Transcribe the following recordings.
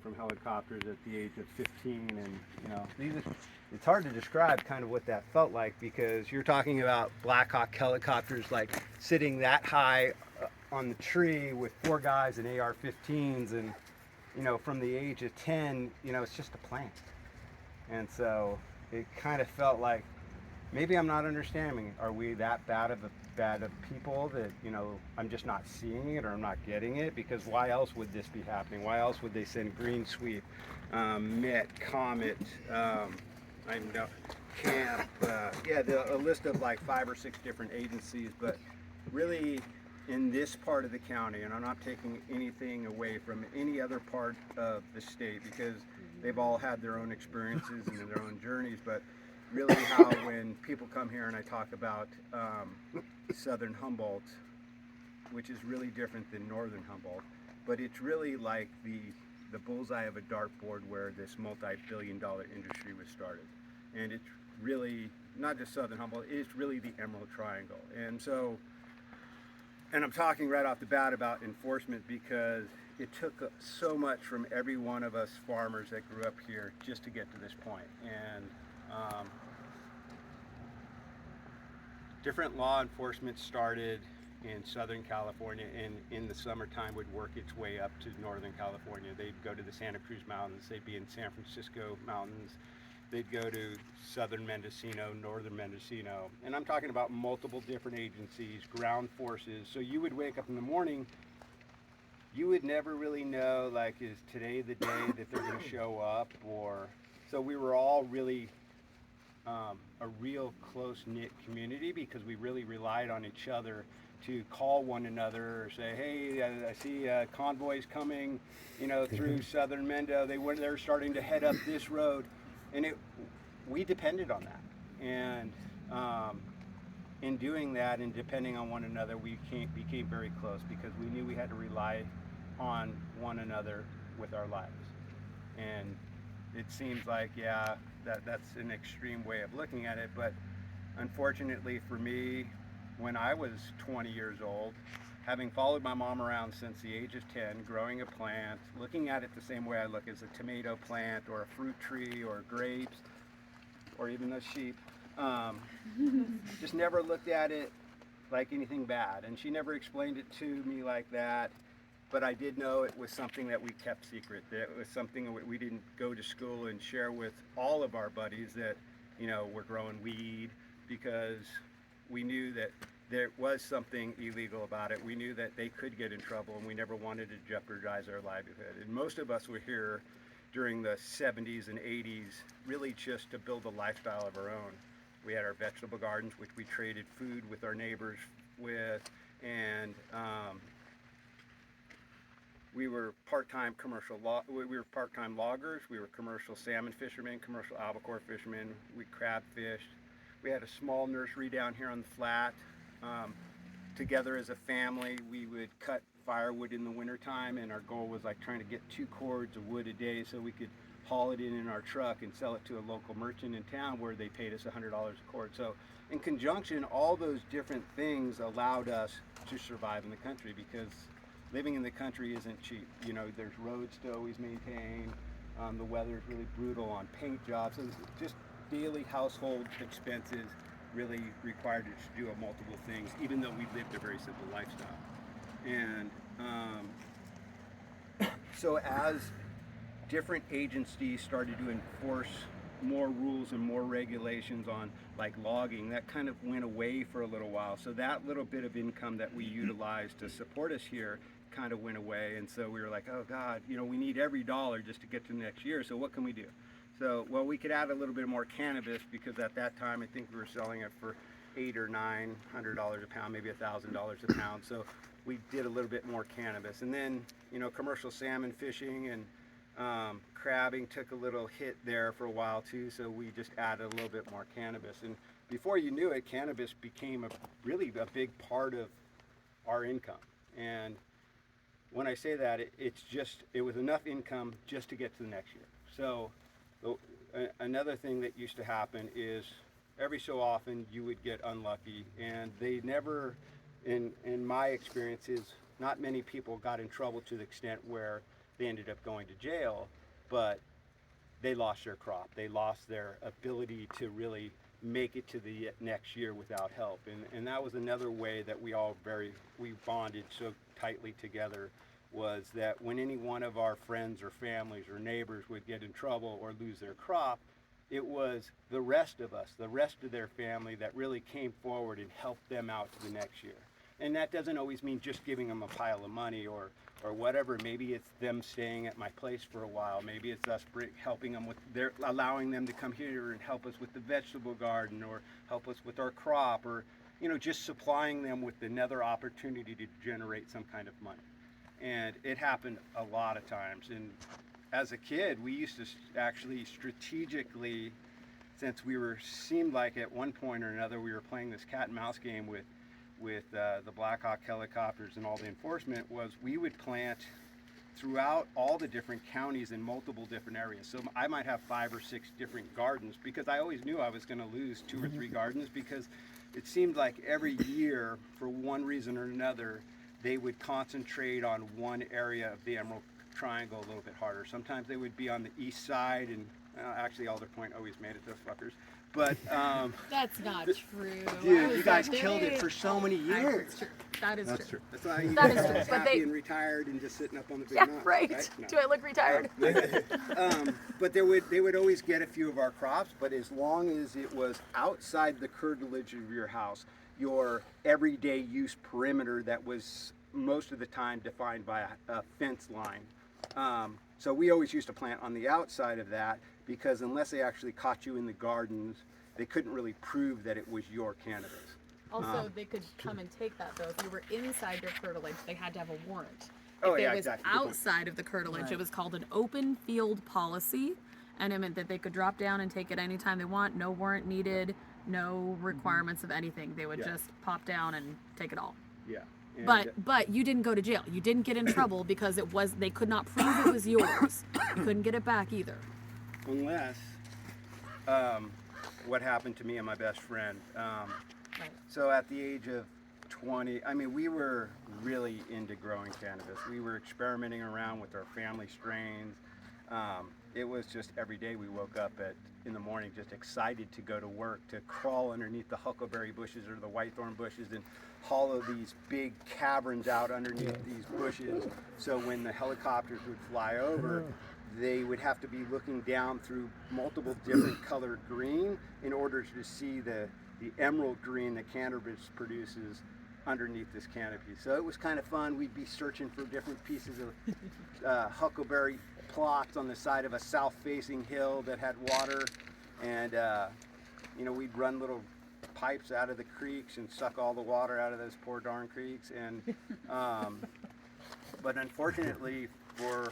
from helicopters at the age of 15, and it's hard to describe kind of what that felt like, because you're talking about Black Hawk helicopters like sitting that high on the tree with 4 guys in AR-15s, and from the age of 10, it's just a plane. And so it kind of felt like maybe I'm not understanding. Are we that bad of people that I'm just not seeing it, or I'm not getting it? Because why else would this be happening? Why else would they send Green Sweep, Met, Comet, I know, Camp, a list of like 5 or 6 different agencies, but really in this part of the county, and I'm not taking anything away from any other part of the state, because they've all had their own experiences and their own journeys, but really how when people come here and I talk about southern Humboldt, which is really different than northern Humboldt, but it's really like the bullseye of a dartboard where this multi-billion-dollar industry was started. And it's really not just southern Humboldt, it's really the Emerald Triangle. And I'm talking right off the bat about enforcement, because it took so much from every one of us farmers that grew up here just to get to this point. And different law enforcement started in Southern California, and in the summertime would work its way up to Northern California. They'd go to the Santa Cruz Mountains, they'd be in San Francisco Mountains, they'd go to Southern Mendocino, Northern Mendocino, and I'm talking about multiple different agencies, ground forces. So you would wake up in the morning, you would never really know, like, is today the day that they're going to show up? Or so we were all really a real close-knit community, because we really relied on each other to call one another or say, hey, I see convoys coming, through Southern Mendo. They're starting to head up this road, and we depended on that. And in doing that and depending on one another, we became very close, because we knew we had to rely on one another with our lives. And it seems like, that's an extreme way of looking at it, but unfortunately for me, when I was 20 years old, having followed my mom around since the age of 10, growing a plant, looking at it the same way I look as a tomato plant or a fruit tree or grapes or even those sheep, just never looked at it like anything bad. And she never explained it to me like that. But I did know it was something that we kept secret, that it was something that we didn't go to school and share with all of our buddies, that, we're growing weed, because we knew that there was something illegal about it. We knew that they could get in trouble, and we never wanted to jeopardize our livelihood. And most of us were here during the 70s and 80s, really just to build a lifestyle of our own. We had our vegetable gardens, which we traded food with our neighbors with, and we were part-time we were part-time loggers, we were commercial salmon fishermen, commercial albacore fishermen, we crab fished. We had a small nursery down here on the flat. Together as a family, we would cut firewood in the wintertime, and our goal was like trying to get 2 cords of wood a day so we could haul it in our truck and sell it to a local merchant in town, where they paid us $100 a cord. So in conjunction, all those different things allowed us to survive in the country, because living in the country isn't cheap. There's roads to always maintain. The weather is really brutal on paint jobs. So just daily household expenses really required us to do multiple things, even though we lived a very simple lifestyle. And so as different agencies started to enforce more rules and more regulations on like logging, that kind of went away for a little while. So that little bit of income that we utilized to support us here kind of went away. And so we were like, oh God, we need every dollar just to get to the next year. So what can we do? So, well, we could add a little bit more cannabis, because at that time I think we were selling it for $800 or $900 a pound, maybe $1,000 a pound. So we did a little bit more cannabis. And then, commercial salmon fishing and crabbing took a little hit there for a while too. So we just added a little bit more cannabis. And before you knew it, cannabis became really a big part of our income. And when I say that, it was enough income just to get to the next year. So another thing that used to happen is every so often you would get unlucky, and they never, in my experiences, not many people got in trouble to the extent where they ended up going to jail, but they lost their crop. They lost their ability to really make it to the next year without help. And that was another way that we bonded so tightly together, was that when any one of our friends or families or neighbors would get in trouble or lose their crop, it was the rest of us, the rest of their family, that really came forward and helped them out to the next year. And that doesn't always mean just giving them a pile of money or whatever. Maybe it's them staying at my place for a while. Maybe it's us helping them with allowing them to come here and help us with the vegetable garden, or help us with our crop, or just supplying them with another opportunity to generate some kind of money. And it happened a lot of times. And as a kid, we used to actually strategically, since seemed like at one point or another we were playing this cat and mouse game with the Black Hawk helicopters and all the enforcement, was we would plant throughout all the different counties in multiple different areas. So I might have 5 or 6 different gardens, because I always knew I was going to lose 2 or 3 gardens, because it seemed like every year, for one reason or another, they would concentrate on one area of the Emerald Triangle a little bit harder. Sometimes they would be on the east side, and actually Alder Point always made it, those fuckers. But that's not true. Dude, you guys killed it for so many years. That is true. That's why you That guys is are true. But happy and retired and just sitting up on the big Yeah, mountain, right. No. Do I look retired? But they would always get a few of our crops, but as long as it was outside the curtilage of your house, your everyday use perimeter that was most of the time defined by a fence line. So we always used to plant on the outside of that, because unless they actually caught you in the gardens, they couldn't really prove that it was your cannabis. Also, they could come and take that, though. If you were inside your curtilage, they had to have a warrant. Oh, if yeah, it was exactly. Good point. outside of the curtilage, it was called an open field policy, and it meant that they could drop down and take it anytime they want. No warrant needed, no requirements of anything. They would just pop down and take it all. Yeah. And But you didn't go to jail. You didn't get in trouble because they could not prove it was yours. You couldn't get it back either. unless what happened to me and my best friend. Right. So at the age of 20, I mean, we were really into growing cannabis. We were experimenting around with our family strains. It was just every day we woke up in the morning just excited to go to work, to crawl underneath the huckleberry bushes or the whitethorn bushes and hollow these big caverns out underneath these bushes. So when the helicopters would fly over, they would have to be looking down through multiple different colored green in order to see the emerald green that cannabis produces underneath this canopy. So it was kind of fun. We'd be searching for different pieces of huckleberry plots on the side of a south-facing hill that had water, and we'd run little pipes out of the creeks and suck all the water out of those poor darn creeks. And but unfortunately for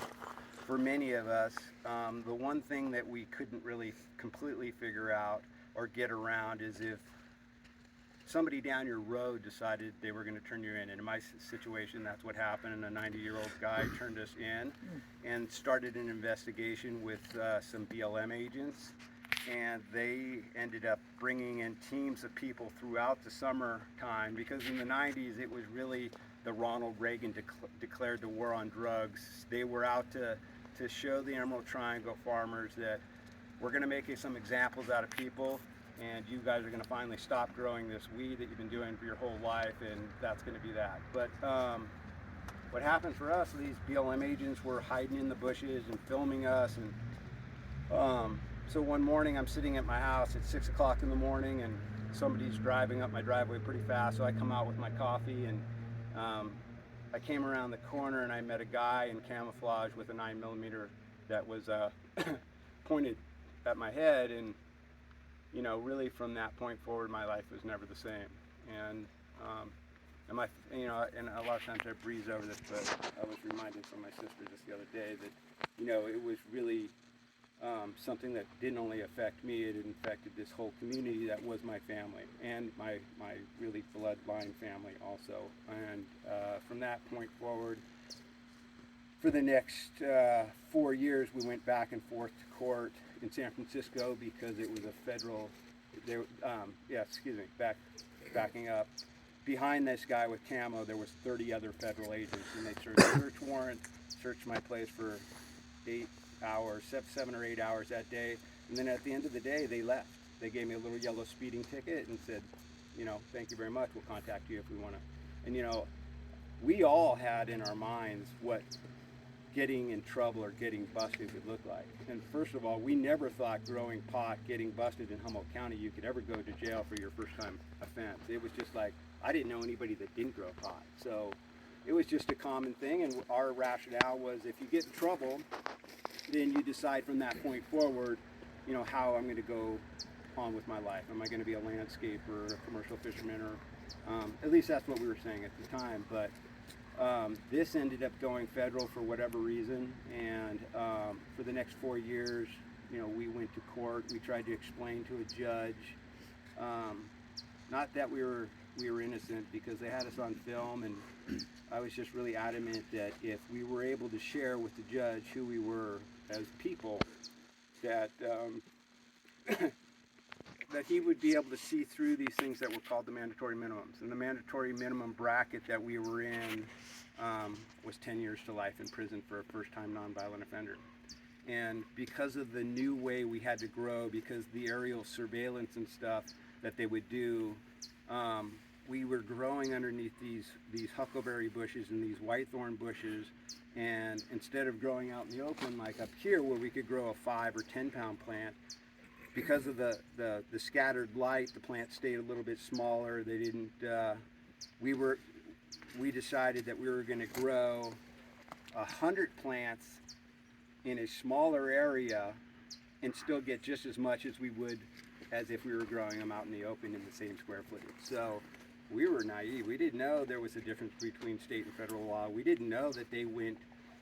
many of us, the one thing that we couldn't really completely figure out or get around is if somebody down your road decided they were going to turn you in. And in my situation, that's what happened. And a 90-year-old guy turned us in and started an investigation with some BLM agents. And they ended up bringing in teams of people throughout the summertime, because in the 90s, it was really the Ronald Reagan declared the war on drugs. They were out to show the Emerald Triangle farmers that we're going to make some examples out of people, and you guys are going to finally stop growing this weed that you've been doing for your whole life, and that's going to be that. But what happened for us, these BLM agents were hiding in the bushes and filming us. And so one morning I'm sitting at my house at 6 o'clock in the morning, and somebody's driving up my driveway pretty fast. So I come out with my coffee, and I came around the corner and I met a guy in camouflage with a 9mm that was pointed at my head. And really from that point forward, my life was never the same. And and a lot of times I breeze over this, but I was reminded from my sister just the other day that it was really something that didn't only affect me, it infected this whole community that was my family and my really bloodline family also. And from that point forward, for the next 4 years, we went back and forth to court in San Francisco because it was a federal, backing up. behind this guy with camo, there was 30 other federal agents, and they searched search warrant, searched my place for 8 hours, 7 or 8 hours that day, and then at the end of the day, they left. They gave me a little yellow speeding ticket and said, you know, thank you very much. We'll contact you if we want to. And you know, we all had in our minds what getting in trouble or getting busted would look like. And first of all, we never thought growing pot, getting busted in Humboldt County, you could ever go to jail for your first time offense. It was just like, I didn't know anybody that didn't grow pot. So it was just a common thing, and our rationale was if you get in trouble, then you decide from that point forward, you know, how I'm going to go on with my life. Am I going to be a landscaper, a commercial fisherman, or at least that's what we were saying at the time. But this ended up going federal for whatever reason, and for the next 4 years, you know, we went to court. We tried to explain to a judge, not that we were innocent, because they had us on film, and I was just really adamant that if we were able to share with the judge who we were as people, that that he would be able to see through these things that were called the mandatory minimums. And the mandatory minimum bracket that we were in was 10 years to life in prison for a first-time nonviolent offender. And because of the new way we had to grow, because the aerial surveillance and stuff that they would do, we were growing underneath these huckleberry bushes and these whitethorn bushes, and instead of growing out in the open like up here where we could grow a 5 or 10 pound plant, because of the scattered light, the plant stayed a little bit smaller. They didn't. We decided that we were going to grow 100 plants in a smaller area and still get just as much as we would as if we were growing them out in the open in the same square footage. So we were naive. We didn't know there was a difference between state and federal law. We didn't know that they went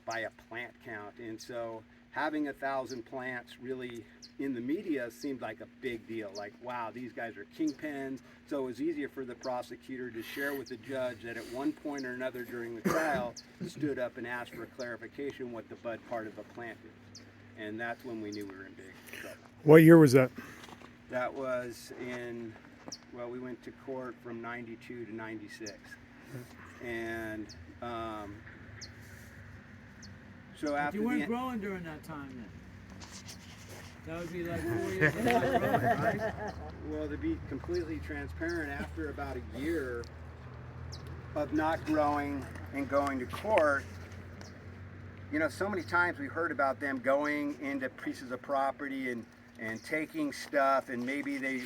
by a plant count. And so having 1,000 plants really in the media seemed like a big deal. Like, wow, these guys are kingpins. So it was easier for the prosecutor to share with the judge that at one point or another during the trial stood up and asked for a clarification what the bud part of the plant is. And that's when we knew we were in big trouble. What year was that? That was in, well, we went to court from 92 to 96. And so after you weren't growing during that time then? That would be like 4 years without growing, right? Well, to be completely transparent, after about a year of not growing and going to court, you know, so many times we heard about them going into pieces of property and taking stuff, and maybe they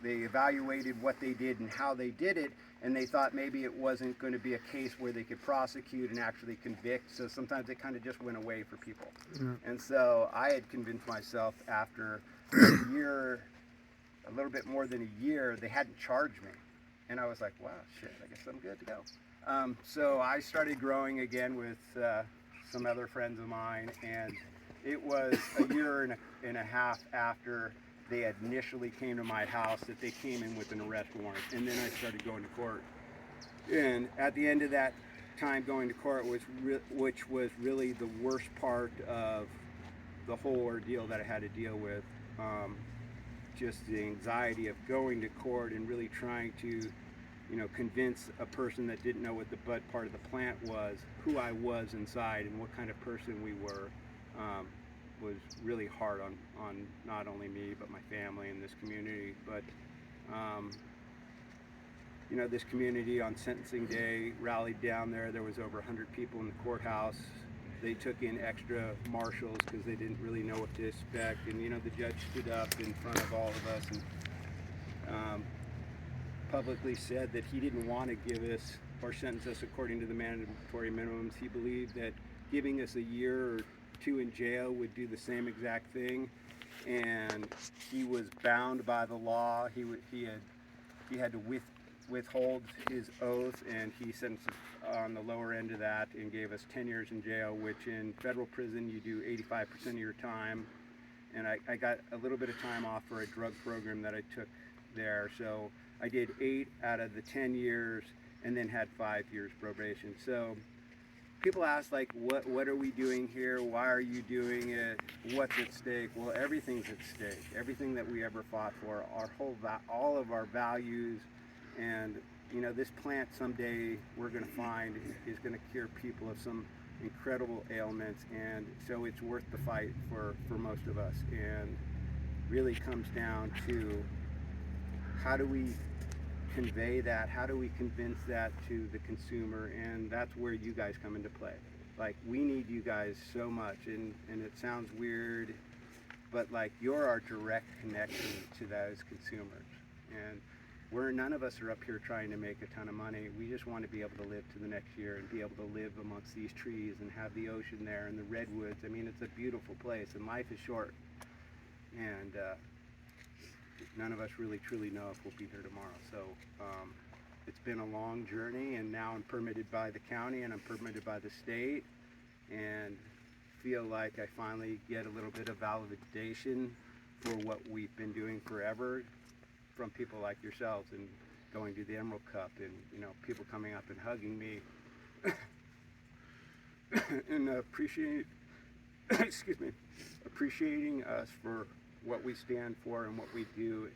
evaluated what they did and how they did it, and they thought maybe it wasn't going to be a case where they could prosecute and actually convict, so sometimes it kind of just went away for people. And so I had convinced myself after a year, a little bit more than a year, they hadn't charged me, and I was like, wow, shit, I guess I'm good to go. So I started growing again with some other friends of mine, and it was a year and a half after they initially came to my house that they came in with an arrest warrant, and then I started going to court. And at the end of that time going to court, which was really the worst part of the whole ordeal that I had to deal with, just the anxiety of going to court and really trying to, you know, convince a person that didn't know what the bud part of the plant was, who I was inside and what kind of person we were. Was really hard on not only me but my family and this community. But you know, this community on sentencing day rallied down there. There was over 100 people in the courthouse. They took in extra marshals because they didn't really know what to expect. And you know, the judge stood up in front of all of us and publicly said that he didn't want to give us or sentence us according to the mandatory minimums. He believed that giving us a year or 2 in jail would do the same exact thing, and he was bound by the law. He had to withhold his oath, and he sentenced us on the lower end of that and gave us 10 years in jail, which in federal prison you do 85% of your time. And I got a little bit of time off for a drug program that I took there, so I did 8 out of the 10 years and then had 5 years probation. So people ask, like, what are we doing here? Why are you doing it? What's at stake? Well, everything's at stake. Everything that we ever fought for, all of our values and you know, this plant someday we're going to find is going to cure people of some incredible ailments, and so it's worth the fight for most of us. And really comes down to, how do we convey that? How do we convince that to the consumer? And that's where you guys come into play. Like, we need you guys so much, and it sounds weird, but like, you're our direct connection to those consumers. And none of us are up here trying to make a ton of money. We just want to be able to live to the next year and be able to live amongst these trees and have the ocean there and the redwoods. I mean, it's a beautiful place, and life is short. And none of us really truly know if we'll be here tomorrow. So it's been a long journey, and now I'm permitted by the county and I'm permitted by the state, and feel like I finally get a little bit of validation for what we've been doing forever, from people like yourselves, and going to the Emerald Cup, and you know, people coming up and hugging me and appreciating us for what we stand for and what we do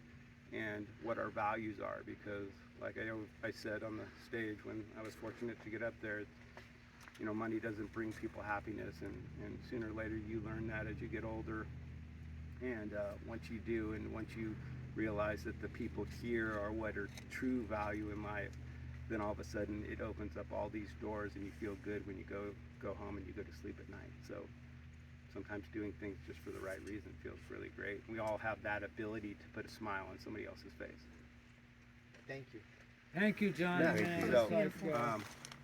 and what our values are. Because like I said on the stage when I was fortunate to get up there, you know, money doesn't bring people happiness, and sooner or later you learn that as you get older. And once you do, and once you realize that the people here are what are true value in life, then all of a sudden it opens up all these doors, and you feel good when you go home and you go to sleep at night. So sometimes doing things just for the right reason feels really great. We all have that ability to put a smile on somebody else's face. Thank you. Thank you, John. Yeah, man. so, It's like,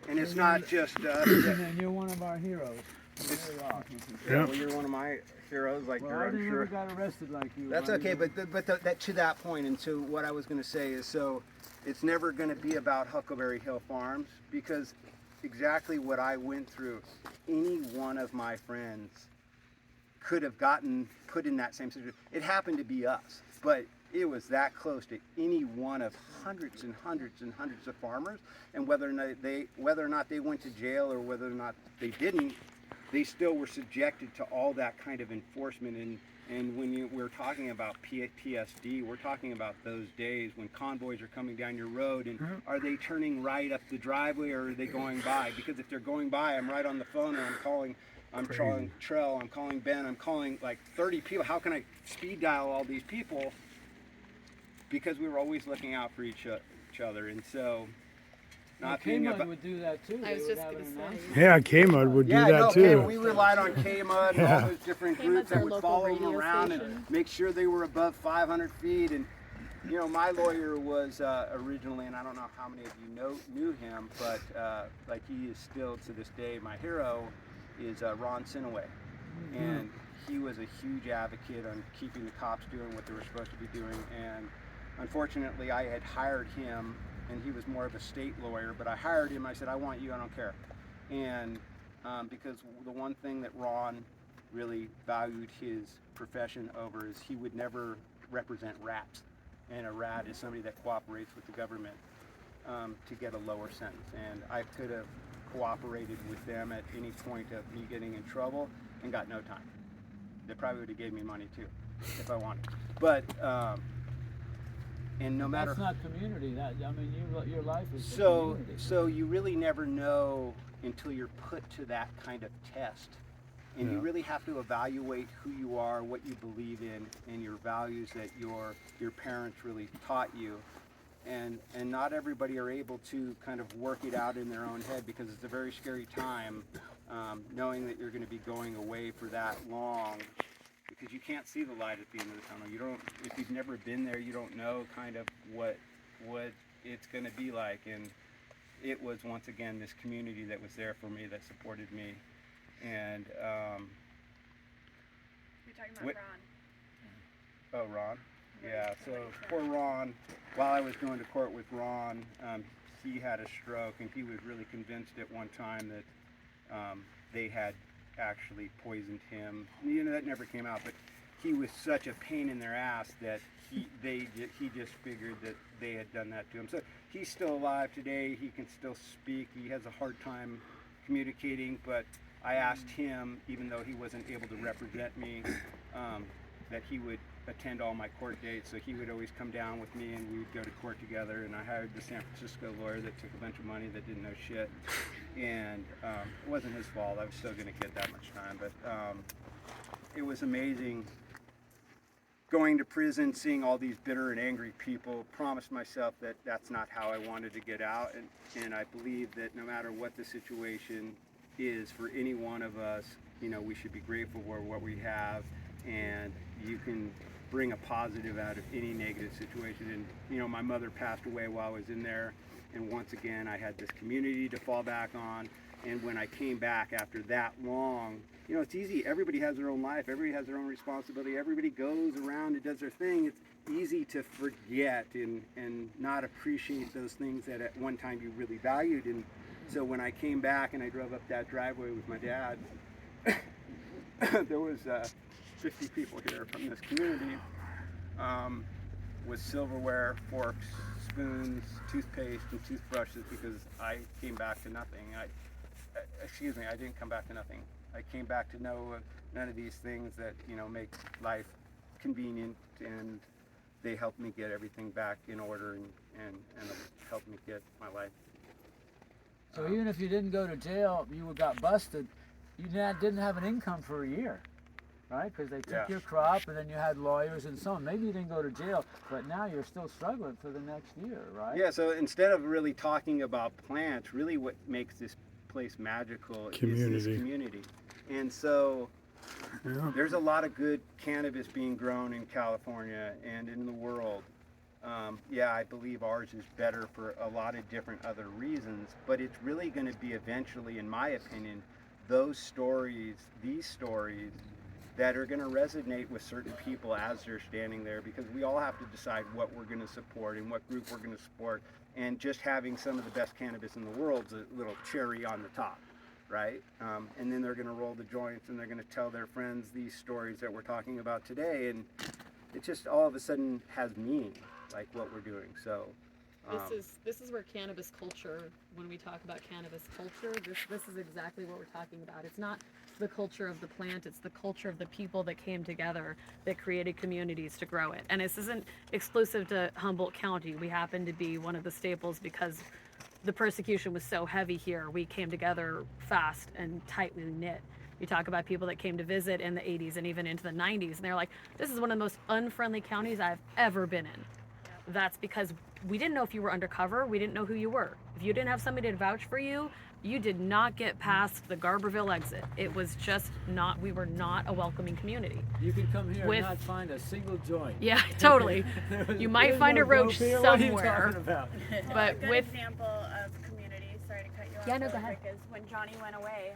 and it's not just us. and you're one of our heroes. You really are. Yeah, well, you're one of my heroes, like Well, I I'm didn't sure. ever got arrested like you. That's okay, but that to that point, and so what I was going to say is, so it's never going to be about Huckleberry Hill Farms, because exactly what I went through, any one of my friends could have gotten put in that same situation. It happened to be us, but it was that close to any one of hundreds and hundreds and hundreds of farmers, and whether or not they went to jail or whether or not they didn't, they still were subjected to all that kind of enforcement. And when we're talking about PTSD, we're talking about those days when convoys are coming down your road, and are they turning right up the driveway, or are they going by? Because if they're going by, I'm right on the phone, and I'm calling Trell, I'm calling Ben, I'm calling like 30 people. How can I speed dial all these people? Because we were always looking out for each other. And so, not being K-Mud about, would do that too. I was They would just have gonna an say. announcement. Yeah, K-Mud would do that too. we relied on K-Mud and all those different K-Mud's groups that our would local follow them radio around station. and make sure they were above 500 feet. And you know, my lawyer was originally, and I don't know how many of you knew him, but like, he is still to this day my hero, is Ron Sinaway. And he was a huge advocate on keeping the cops doing what they were supposed to be doing. And unfortunately, I had hired him, and he was more of a state lawyer, but I hired him. I said, I want you, I don't care. And because the one thing that Ron really valued his profession over is he would never represent rats. And a rat is somebody that cooperates with the government to get a lower sentence. And I could have cooperated with them at any point of me getting in trouble and got no time. They probably would have gave me money too, if I wanted. But and no matter. That's not community. That, I mean, your life is the So community. you really never know until you're put to that kind of test, and you really have to evaluate who you are, what you believe in, and your values that your parents really taught you. And not everybody are able to kind of work it out in their own head, because it's a very scary time, knowing that you're going to be going away for that long, because you can't see the light at the end of the tunnel. You don't, if you've never been there, you don't know kind of what it's going to be like. And it was, once again, this community that was there for me, that supported me. And You're talking about oh, Ron. Yeah, so poor Ron, while I was going to court with Ron, he had a stroke, and he was really convinced at one time that they had actually poisoned him. You know, that never came out, but he was such a pain in their ass that he just figured that they had done that to him. So he's still alive today. He can still speak. He has a hard time communicating, but I asked him, even though he wasn't able to represent me, that he would attend all my court dates, so he would always come down with me and we would go to court together. And I hired the San Francisco lawyer that took a bunch of money that didn't know shit, and it wasn't his fault. I was still going to get that much time, but it was amazing going to prison, seeing all these bitter and angry people. Promised myself that that's not how I wanted to get out, and I believe that no matter what the situation is for any one of us, you know, we should be grateful for what we have, and you can bring a positive out of any negative situation. And you know, my mother passed away while I was in there, and once again I had this community to fall back on. And when I came back after that long, you know, it's easy. Everybody has their own life. Everybody has their own responsibility. Everybody goes around and does their thing. It's easy to forget and not appreciate those things that at one time you really valued. And so when I came back and I drove up that driveway with my dad, there was 50 people here from this community with silverware, forks, spoons, toothpaste, and toothbrushes, because I came back to nothing. I didn't come back to nothing. I came back to know none of these things that, you know, make life convenient, and they helped me get everything back in order and helped me get my life. So even if you didn't go to jail, you got busted, you didn't have an income for a year, right? Because they took your crop, and then you had lawyers and so on. Maybe you didn't go to jail, but now you're still struggling for the next year, right? Yeah, so instead of really talking about plants, really what makes this place magical is this community. And so there's a lot of good cannabis being grown in California and in the world. I believe ours is better for a lot of different other reasons, but it's really going to be eventually, in my opinion, these stories that are going to resonate with certain people as they're standing there, because we all have to decide what we're going to support and what group we're going to support. And just having some of the best cannabis in the world is a little cherry on the top, right? And then they're going to roll the joints and they're going to tell their friends these stories that we're talking about today, and it just all of a sudden has meaning, like what we're doing. So this is where cannabis culture, when we talk about cannabis culture, this is exactly what we're talking about. It's not the culture of the plant, it's the culture of the people that came together, that created communities to grow it. And this isn't exclusive to Humboldt County. We happen to be one of the staples because the persecution was so heavy here. We came together fast and tightly knit. You talk about people that came to visit in the 80s and even into the 90s, and they're like, this is one of the most unfriendly counties I've ever been in. That's because we didn't know if you were undercover. We didn't know who you were. If you didn't have somebody to vouch for you, you did not get past the Garberville exit. It was just not, we were not a welcoming community. You can come here and not find a single joint. Yeah, totally. You might find a roach somewhere. What are you talking about? But a good example of community, sorry to cut you off, Yeah, no, really go ahead. quick, is when Johnny went away,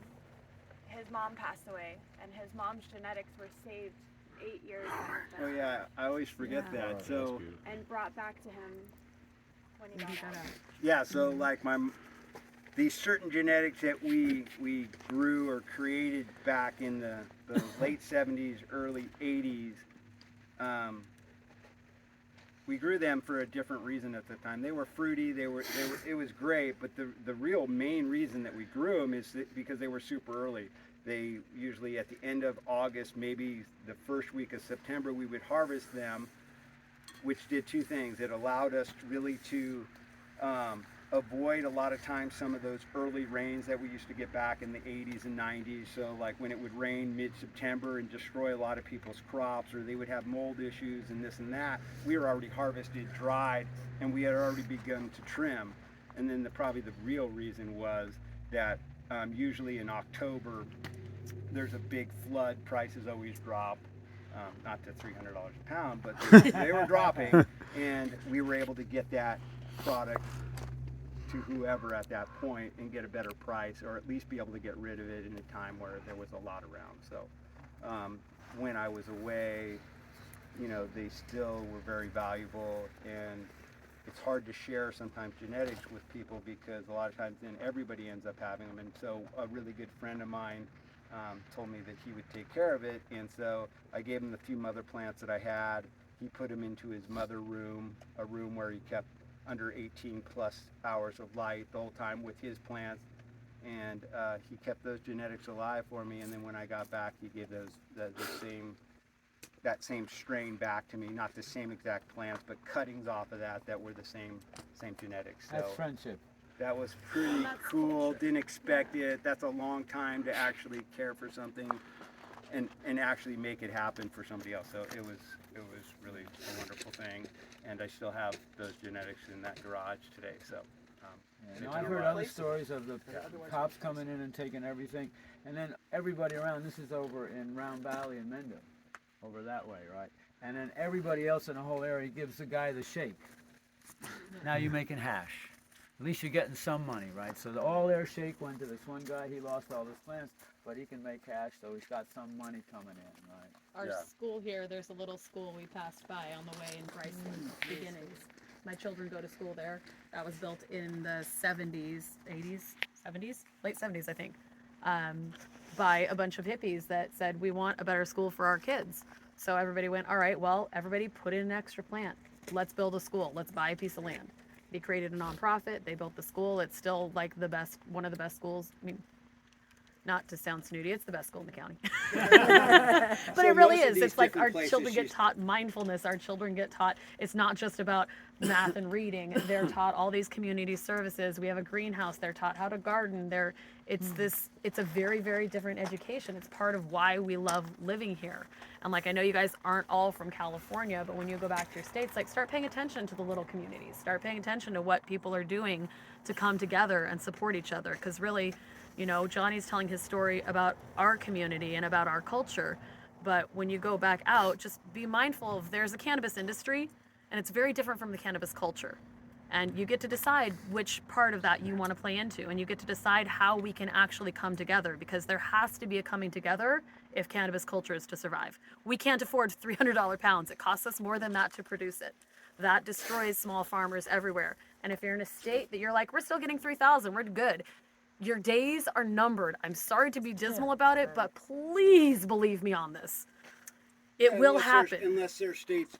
his mom passed away, and his mom's genetics were saved 8 years Oh yeah, I always forget Yeah. that. So and brought back to him when he got out. yeah, so like these certain genetics that we grew or created back in the late 70s, early 80s, we grew them for a different reason at the time. They were fruity, it was great, but the real main reason that we grew them is because they were super early. They usually at the end of August, maybe the first week of September, we would harvest them, which did two things. It allowed us really to avoid a lot of times some of those early rains that we used to get back in the 80s and 90s. So like when it would rain mid-September and destroy a lot of people's crops, or they would have mold issues and this and that, we were already harvested, dried, and we had already begun to trim. And then probably the real reason was that usually in October, there's a big flood, prices always drop. Not to $300 a pound, but they were dropping, and we were able to get that product to whoever at that point and get a better price, or at least be able to get rid of it in a time where there was a lot around. So when I was away, you know, they still were very valuable, and it's hard to share sometimes genetics with people because a lot of times then everybody ends up having them. And so a really good friend of mine told me that he would take care of it, and so I gave him the few mother plants that I had. He put them into his mother room, a room where he kept under 18 plus hours of light the whole time with his plants, and he kept those genetics alive for me. And then when I got back, he gave those the same that same strain back to me, not the same exact plants, but cuttings off of that were the same genetics. So That's friendship. that was pretty That's cool. culture. Didn't expect it. That's a long time to actually care for something and actually make it happen for somebody else. So it was really a wonderful thing, and I still have those genetics in that garage today. So Yeah, no, I've heard other stories of the cops coming in and taking everything, and then everybody around. This is over in Round Valley and Mendon, over that way, right? And then everybody else in the whole area gives the guy the shake. Now you're making hash. At least you're getting some money, right? So all their shake went to this one guy. He lost all his plants, but he can make hash, so he's got some money coming in, right? Our Yeah. school here, there's a little school we passed by on the way in Bryceland, beginnings. My children go to school there. That was built in the 70s, 80s, 70s, late 70s, I think, by a bunch of hippies that said, we want a better school for our kids. So everybody went, all right, well, everybody put in an extra plant. Let's build a school. Let's buy a piece of land. They created a nonprofit. They built the school. It's still like the best, one of the best schools. I mean, not to sound snooty, it's the best school in the county. But So it really most of is. these It's like our different places children get she's- taught mindfulness. Our children get taught, it's not just about math and reading. They're taught all these community services. We have a greenhouse. They're taught how to garden. It's a very, very different education. It's part of why we love living here. And like, I know you guys aren't all from California, but when you go back to your states, like, start paying attention to the little communities. Start paying attention to what people are doing to come together and support each other. Because really, you know, Johnny's telling his story about our community and about our culture. But when you go back out, just be mindful of there's a cannabis industry and it's very different from the cannabis culture. And you get to decide which part of that you want to play into. And you get to decide how we can actually come together, because there has to be a coming together if cannabis culture is to survive. We can't afford $300 pounds. It costs us more than that to produce it. That destroys small farmers everywhere. And if you're in a state that you're like, we're still getting 3,000, we're good. Your days are numbered. I'm sorry to be dismal about it, but please believe me on this. It will happen. Unless their states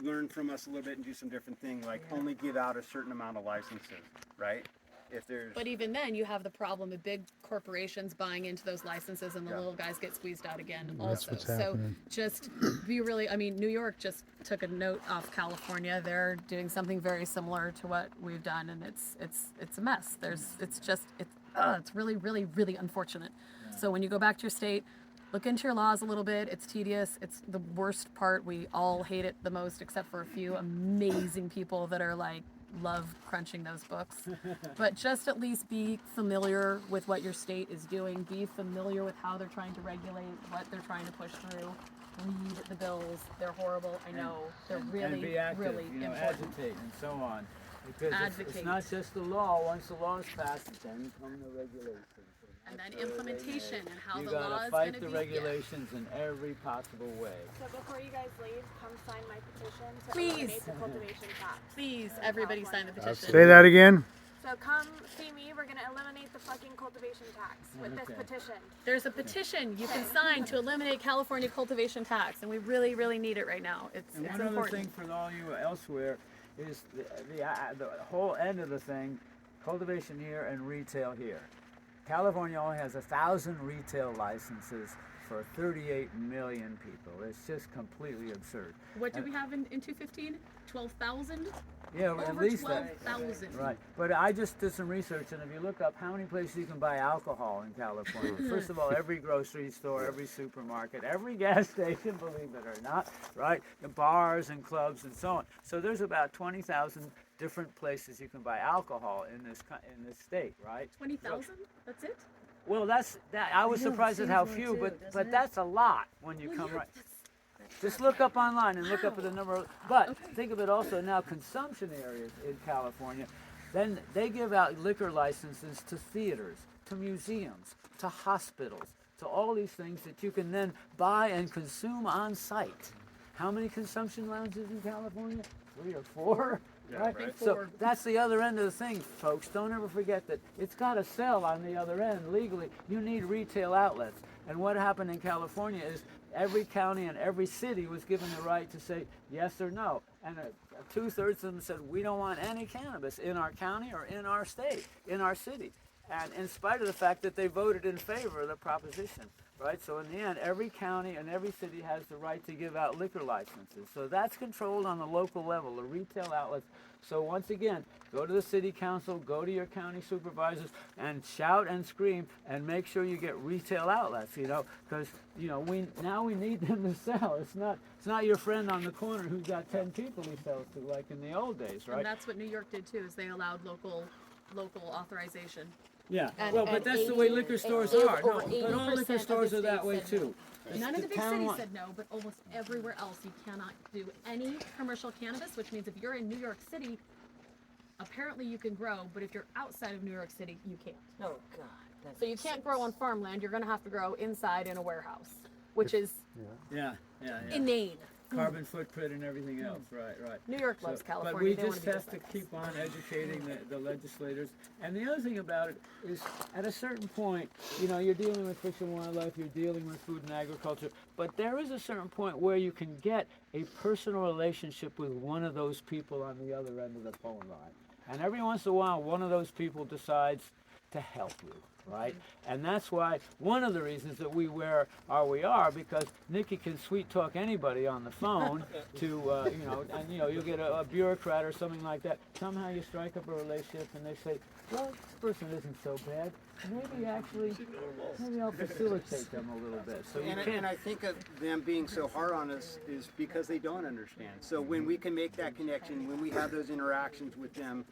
learn from us a little bit and do some different thing, like only give out a certain amount of licenses, right? If there's But even then, you have the problem of big corporations buying into those licenses, and the Yeah. little guys get squeezed out again. That's Also, what's so happening. just be really. I mean, New York just took a note off California. They're doing something very similar to what we've done, and it's a mess. It's really, really, really unfortunate. So when you go back to your state, look into your laws a little bit. It's tedious. It's the worst part. We all hate it the most, except for a few amazing people that are like, love crunching those books. But just at least be familiar with what your state is doing. Be familiar with how they're trying to regulate, what they're trying to push through. Read the bills. They're horrible. I know. They're And really, be active, really you know, important. agitate and so on. Because it's Advocate. not just the law. Once the law is passed, then come the regulations. And then that's where they implementation make- and how you the gotta law is fight gonna the be. regulations in every possible way. So before you guys leave, come sign my petition to Please. eliminate the cultivation tax. Please, everybody sign the petition. Say that again. So come see me. We're gonna eliminate the fucking cultivation tax with this Okay. petition. There's a petition you can sign to eliminate California cultivation tax, and we really, really need it right now. It's And one other important. thing for all you elsewhere is the whole end of the thing, cultivation here and retail here. California only has 1,000 retail licenses for 38 million people. It's just completely absurd. What did we have in 215? 12,000? Yeah, at Over least that. 12,000. Right, but I just did some research, and if you look up how many places you can buy alcohol in California, first of all, every grocery store, every supermarket, every gas station, believe it or not, right, the bars and clubs and so on. So there's about 20,000 different places you can buy alcohol in this state, right? 20,000? That's it? Well, that's that. I was surprised at how few, but that's a lot when you come right. Just look up online and look up at the number of, but think of it also now, consumption areas in California, then they give out liquor licenses to theaters, to museums, to hospitals, to all these things that you can then buy and consume on site. How many consumption lounges in California? 3 or 4? Yeah, right? right. So 4. that's the other end of the thing, folks. Don't ever forget that it's got to sell on the other end legally. You need retail outlets. And what happened in California is every county and every city was given the right to say yes or no. And 2/3 of them said, we don't want any cannabis in our county or in our state, in our city. And in spite of the fact that they voted in favor of the proposition. right? So in the end, every county and every city has the right to give out liquor licenses. So that's controlled on the local level, the retail outlets. So once again, go to the city council, go to your county supervisors, and shout and scream, and make sure you get retail outlets. Because we need them to sell. It's not your friend on the corner who's got 10 people he sells to, like in the old days, right? And that's what New York did too, is they allowed local authorization. Yeah, And- well, but and that's the 80 way liquor stores over are. No, 80% but all liquor of the stores are that states way said too. None of the big town cities wa- said no, but almost everywhere else you cannot do any commercial cannabis, which means if you're in New York City, apparently you can grow, but if you're outside of New York City, you can't. Oh God. That's So you can't grow on farmland, you're gonna have to grow inside in a warehouse, which is Yeah. inane. Carbon footprint and everything else, right. New York So, loves California. but we they wanna just be have just to like us. keep on educating the legislators. And the other thing about it is, at a certain point, you're dealing with fish and wildlife, you're dealing with food and agriculture, but there is a certain point where you can get a personal relationship with one of those people on the other end of the phone line. And every once in a while, one of those people decides to help you, right? And that's why one of the reasons that we are, because Nikki can sweet talk anybody on the phone to, and you'll get a bureaucrat or something like that. Somehow you strike up a relationship and they say, well, this person isn't so bad. Maybe I'll facilitate them a little bit. So you And can't. I think of them being so hard on us is because they don't understand. So when we can make that connection, when we have those interactions with them,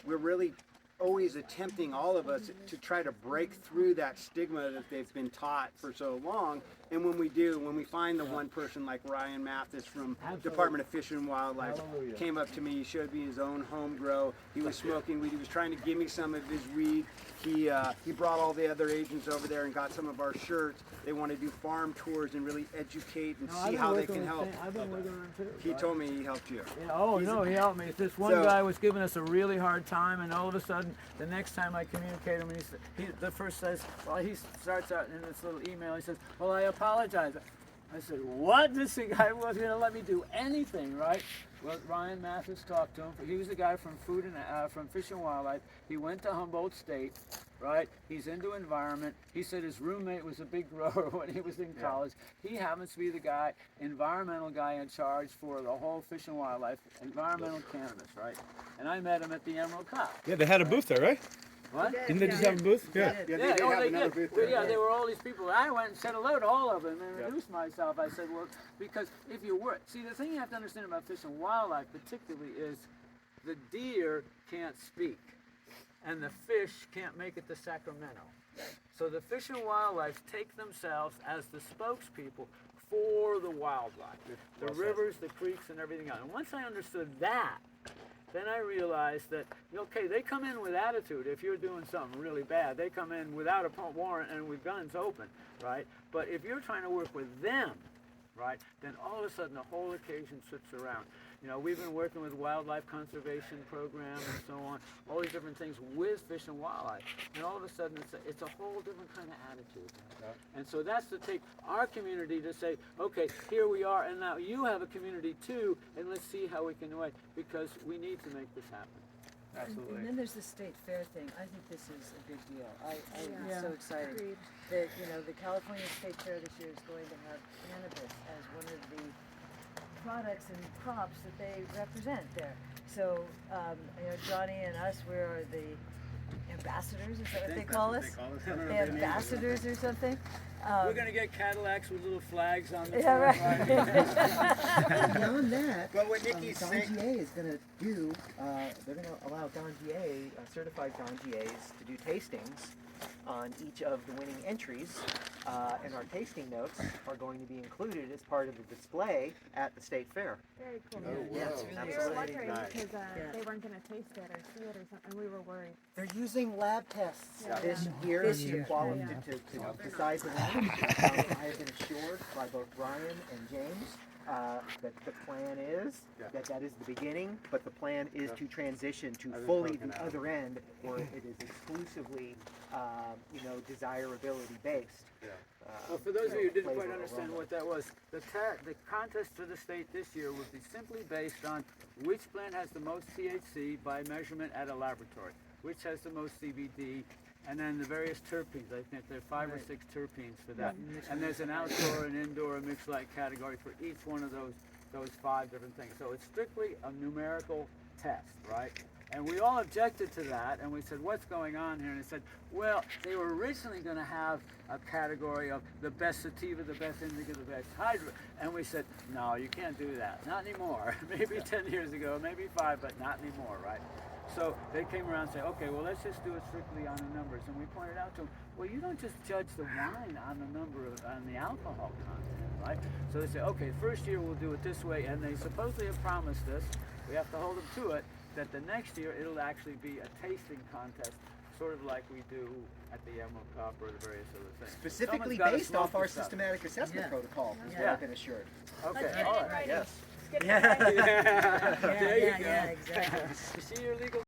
we're really always attempting, all of us, to try to break through that stigma that they've been taught for so long. And when we find the one person like Ryan Mathis from Absolutely. Department of Fish and Wildlife, Hallelujah. came up to me, he showed me his own home grow. He was smoking weed, he was trying to give me some of his weed. He brought all the other agents over there and got some of our shirts. They want to do farm tours and really educate and No, I've see been how they working can with help. Sam- I've been working with him too. He right? told me he helped you. Yeah, He's no, he helped me. This one So- guy was giving us a really hard time, and all of a sudden, the next time I communicate him, the first says, well, he starts out in this little email, he says, well, I apologize. I said, what? This guy wasn't going to let me do anything, right? Well, Ryan Mathis talked to him. He was the guy from from Fish and Wildlife. He went to Humboldt State, right? He's into environment. He said his roommate was a big grower when he was in college. He happens to be the environmental guy in charge for the whole Fish and Wildlife, environmental cannabis, right? And I met him at the Emerald Cup. Yeah, they had a booth there, right? What? Didn't they just have a booth? Yeah. Yeah, they did have another booth there. Yeah, there were all these people. I went and said hello to all of them and introduced myself. I said, well, because if you were, see, the thing you have to understand about fish and wildlife particularly is the deer can't speak and the fish can't make it to Sacramento. So the fish and wildlife take themselves as the spokespeople for the wildlife, the rivers, the creeks, and everything else. And once I understood that, then I realized that, okay, they come in with attitude. If you're doing something really bad, they come in without a warrant and with guns open, right? But if you're trying to work with them, right, then all of a sudden the whole occasion sits around. We've been working with wildlife conservation program and so on, all these different things with fish and wildlife. And all of a sudden it's a whole different kind of attitude. And so that's to take our community to say, okay, here we are, and now you have a community too, and let's see how we can do it, because we need to make this happen. Absolutely. And then there's the state fair thing. I think this is a big deal. I'm Yeah. so excited Agreed. that the California State Fair this year is going to have cannabis as one of the products and crops that they represent there. So Johnny and us, we are the ambassadors. Is that what they call us? The ambassadors or something. We're going to get Cadillacs with little flags on the Yeah, front. right. Beyond that, But what Nikki's Don saying, GA is going to do, they're going to allow Don GA, certified Don GAs, to do tastings on each of the winning entries, and our tasting notes are going to be included as part of the display at the state fair. Very cool. Yeah, We were absolutely. wondering Nice. because they weren't going to taste it or see it or something. We were worried. They're using lab tests Yeah. this year This to year. to decide the winner. I have been assured by both Brian and James that the plan is that is the beginning, but the plan is to transition to fully the other end, where it is exclusively, desirability based. Well, for those of you who didn't quite understand what that was, the contest for the state this year would be simply based on which plant has the most THC by measurement at a laboratory, which has the most CBD and then the various terpenes. I think there are 5 or Right. 6 terpenes for that. Mixed And there's an outdoor and indoor mixed light category for each one of those 5 different things. So it's strictly a numerical test, right? And we all objected to that, and we said, what's going on here? And they said, well, they were originally going to have a category of the best sativa, the best indica, the best hydra. And we said, no, you can't do that. Not anymore. Maybe 10 years ago, maybe 5, but not anymore, right? So they came around and said, okay, well, let's just do it strictly on the numbers. And we pointed out to them, well, you don't just judge the wine on the on the alcohol content, right? So they said, okay, first year we'll do it this way. And they supposedly have promised us, we have to hold them to it, that the next year it'll actually be a tasting contest, sort of like we do at the Emerald Cup or the various other things. Specifically Someone's gotta based smoke off our the stuff. systematic assessment Yeah. protocol, is what Yeah. I've been assured. Okay, Let's get all it in right. writing. Yes. Let's get it in writing. There you yeah, go. exactly. You see your legal